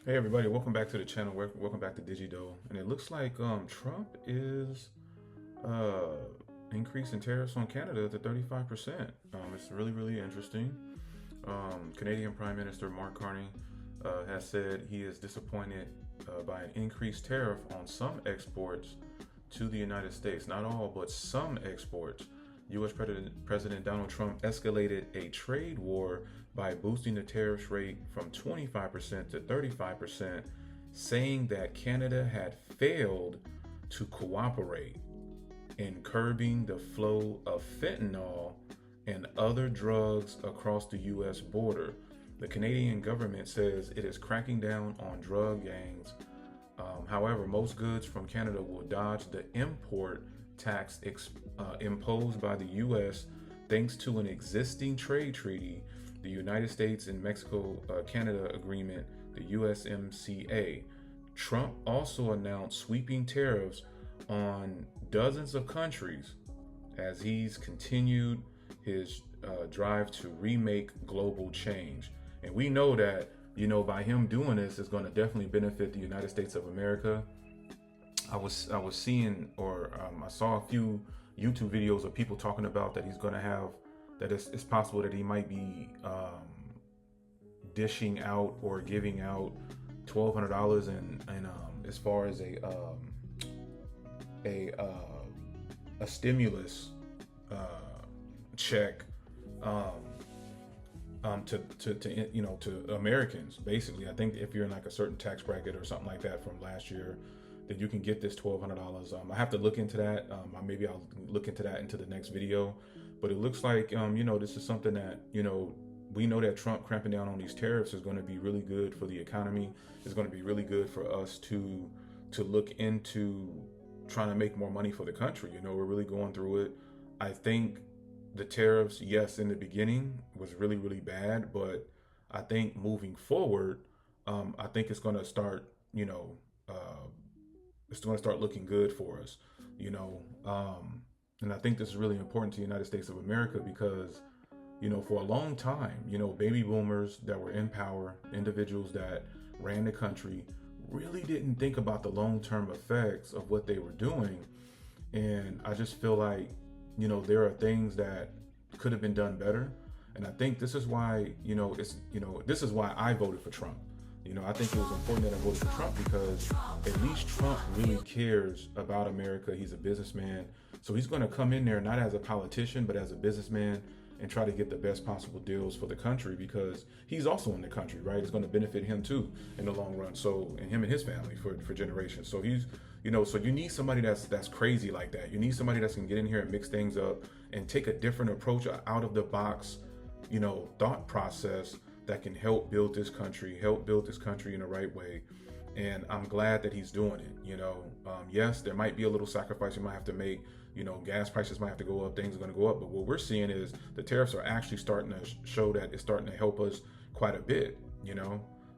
Hey everybody, welcome back to the channel. Welcome back to Digi. And it looks like Trump is uh, increasing tariffs on Canada to 35%. It's really interesting. Canadian Prime Minister Mark Carney has said he is disappointed by an increased tariff on some exports to the United States. Not all, but some exports. U.S. President Donald Trump escalated a trade war by boosting the tariff rate from 25% to 35%, saying that Canada had failed to cooperate in curbing the flow of fentanyl and other drugs across the U.S. border. The Canadian government says it is cracking down on drug gangs. However, most goods from Canada will dodge the import tax imposed by the U.S. thanks to an existing trade treaty, the United States and Mexico Canada Agreement, the USMCA. Trump also announced sweeping tariffs on dozens of countries as he's continued his drive to remake global change. And we know that, by him doing this is going to definitely benefit the United States of America. I was seeing, or I saw a few YouTube videos of people talking about that he's going to have, that it's possible that he might be dishing out or giving out $1,200 and as far as a stimulus check to Americans. Basically, I think if you're in like a certain tax bracket or something like that from last year, then you can get this $1,200. I have to look into that. Maybe I'll look into that into the next video. But it looks like this is something that we know that Trump cramping down on these tariffs is going to be really good for the economy. It's going to be really good for us to look into trying to make more money for the country. We're really going through it. I think the tariffs, yes, in the beginning was really bad, but I think moving forward, I think it's going to start, it's going to start looking good for us, and I think this is really important to the United States of America because, for a long time, baby boomers that were in power, individuals that ran the country, really didn't think about the long-term effects of what they were doing. And I just feel like, there are things that could have been done better. And I think this is why, this is why I voted for Trump. I think it was important that I voted for Trump because at least Trump really cares about America. He's a businessman. So he's going to come in there not as a politician, but as a businessman and try to get the best possible deals for the country because he's also in the country, right? It's going to benefit him too in the long run. So, and him and his family for generations. So he's, so you need somebody that's crazy like that. You need somebody that's going to get in here and mix things up and take a different approach, out of the box, thought process that can help build this country in the right way. And I'm glad that he's doing it. Yes, there might be a little sacrifice you might have to make. Gas prices might have to go up, things are going to go up. But what we're seeing is the tariffs are actually starting to show that it's starting to help us quite a bit,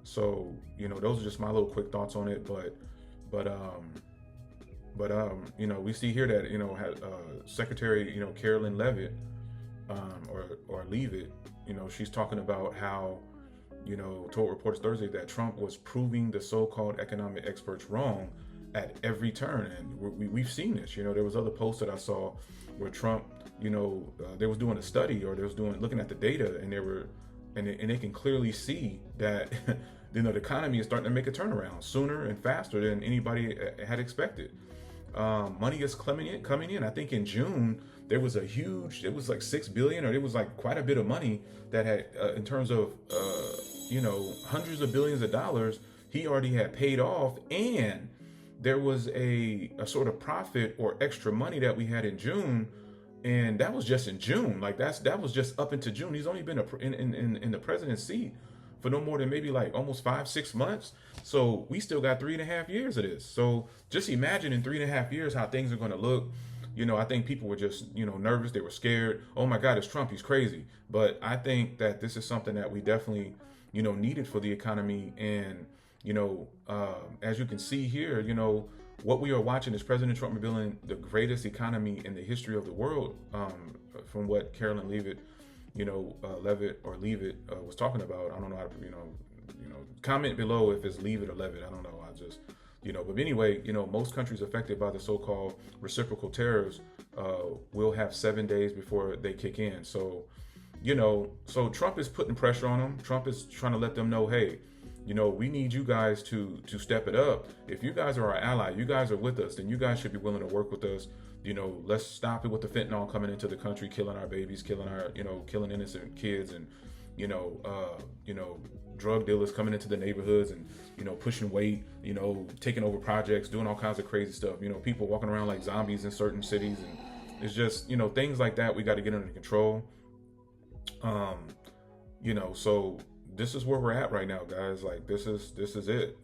So, those are just my little quick thoughts on it. But we see here that, Secretary, Carolyn Levitt, or Leavitt, she's talking about how, told reporters Thursday that Trump was proving the so-called economic experts wrong at every turn. And we've seen this. There was other posts that I saw where Trump, they was doing a study, or they was looking at the data, and they can clearly see that the economy is starting to make a turnaround sooner and faster than anybody had expected. Money is coming in. I think in June there was it was like $6 billion, or it was like quite a bit of money that had, in terms of, hundreds of billions of dollars, he already had paid off. And there was a sort of profit or extra money that we had in June. And that was just in June. Like that was just up into June. He's only been in the presidency for no more than maybe like almost 5-6 months. So we still got 3.5 years of this. So just imagine in 3.5 years how things are going to look. I think people were just, nervous. They were scared. Oh my God, it's Trump. He's crazy. But I think that this is something that we definitely, needed for the economy. And, as you can see here, what we are watching is President Trump rebuilding the greatest economy in the history of the world, from what Carolyn Leavitt, Levitt was talking about. I don't know how to, comment below if it's leave it or leave it. I don't know. I just, but anyway, most countries affected by the so-called reciprocal tariffs will have 7 days before they kick in. So, so Trump is putting pressure on them. Trump is trying to let them know, hey, we need you guys to step it up. If you guys are our ally, you guys are with us, then you guys should be willing to work with us. Let's stop it with the fentanyl coming into the country, killing our babies, killing our, killing innocent kids, and, drug dealers coming into the neighborhoods and, pushing weight, taking over projects, doing all kinds of crazy stuff. People walking around like zombies in certain cities. And it's just, things like that we got to get under control. So this is where we're at right now, guys. Like, this is it,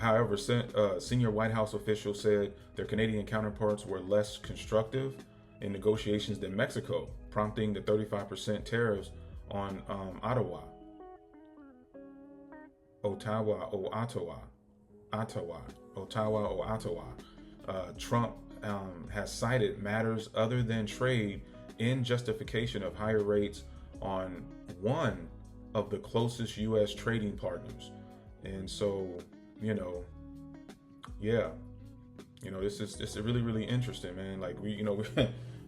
however, senior White House officials said their Canadian counterparts were less constructive in negotiations than Mexico, prompting the 35% tariffs on Ottawa. Trump has cited matters other than trade in justification of higher rates on one of the closest U.S. trading partners. And so, this is really, really interesting, man. Like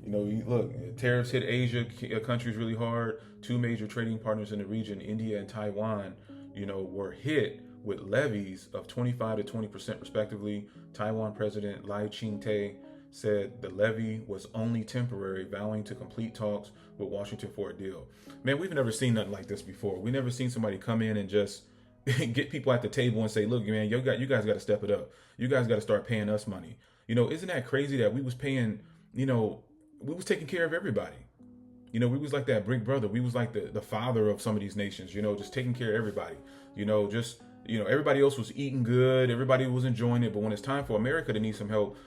look, tariffs hit Asia countries really hard. Two major trading partners in the region, India and Taiwan, were hit with levies of 25 to 20% respectively. Taiwan President Lai Ching-te said the levy was only temporary, vowing to complete talks with Washington for a deal. Man, we've never seen nothing like this before. We never seen somebody come in and just get people at the table and say, look, man, you guys got to step it up. You guys got to start paying us money. Isn't that crazy that we was paying, we was taking care of everybody. We was like that big brother. We was like the father of some of these nations, just taking care of everybody. Everybody else was eating good. Everybody was enjoying it. But when it's time for America to need some help,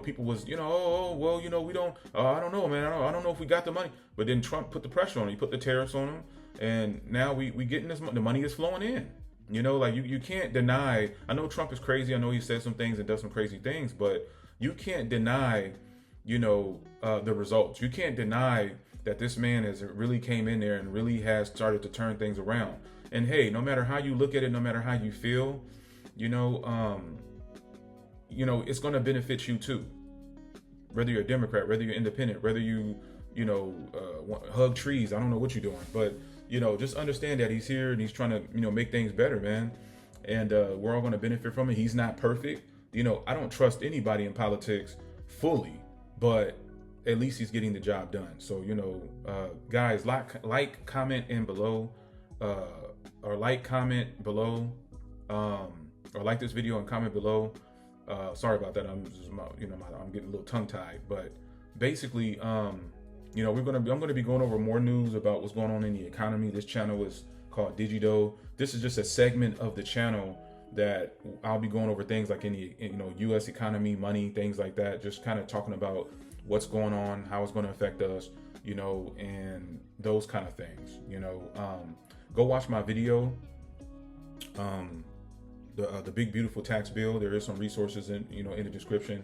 people was, we don't, I don't know, man. I don't know if we got the money. But then Trump put the pressure on him. He put the tariffs on him. And now we getting this money. The money is flowing in. You can't deny. I know Trump is crazy. I know he says some things and does some crazy things. But you can't deny, the results. You can't deny that this man has really came in there and really has started to turn things around. And hey, no matter how you look at it, no matter how you feel, it's going to benefit you too. Whether you're a Democrat, whether you're independent, whether you, hug trees, I don't know what you're doing, but, just understand that he's here and he's trying to, make things better, man. And we're all going to benefit from it. He's not perfect. I don't trust anybody in politics fully, but at least he's getting the job done. So, guys, like, comment in below, or comment below, or like this video and comment below. Sorry about that. I'm getting a little tongue tied, but basically, I'm going to be going over more news about what's going on in the economy. This channel is called Digi. This is just a segment of the channel that I'll be going over things like in the, U.S. economy, money, things like that. Just kind of talking about what's going on, how it's going to affect us, and those kind of things. Go watch my video, the big beautiful tax bill. There is some resources in the description,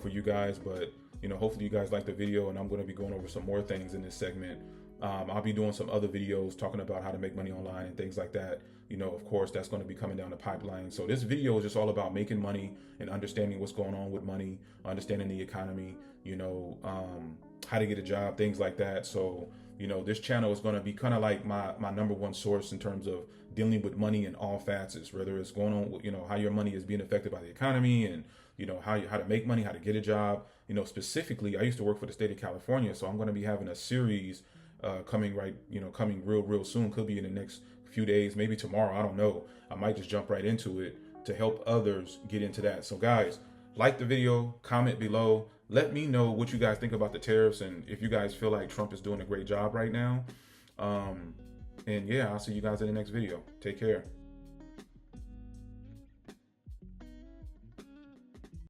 for you guys. But hopefully you guys like the video, and I'm going to be going over some more things in this segment. I'll be doing some other videos talking about how to make money online and things like that. Of course, that's going to be coming down the pipeline. So this video is just all about making money and understanding what's going on with money, understanding the economy, how to get a job, things like that. So, this channel is going to be kind of like my number one source in terms of dealing with money in all facets, whether it's going on, how your money is being affected by the economy and, how to make money, how to get a job. Specifically, I used to work for the state of California. So I'm going to be having a series coming real soon. Could be in the next few days, maybe tomorrow. I don't know. I might just jump right into it to help others get into that. So guys, like the video, comment below. Let me know what you guys think about the tariffs and if you guys feel like Trump is doing a great job right now. And yeah, I'll see you guys in the next video. Take care.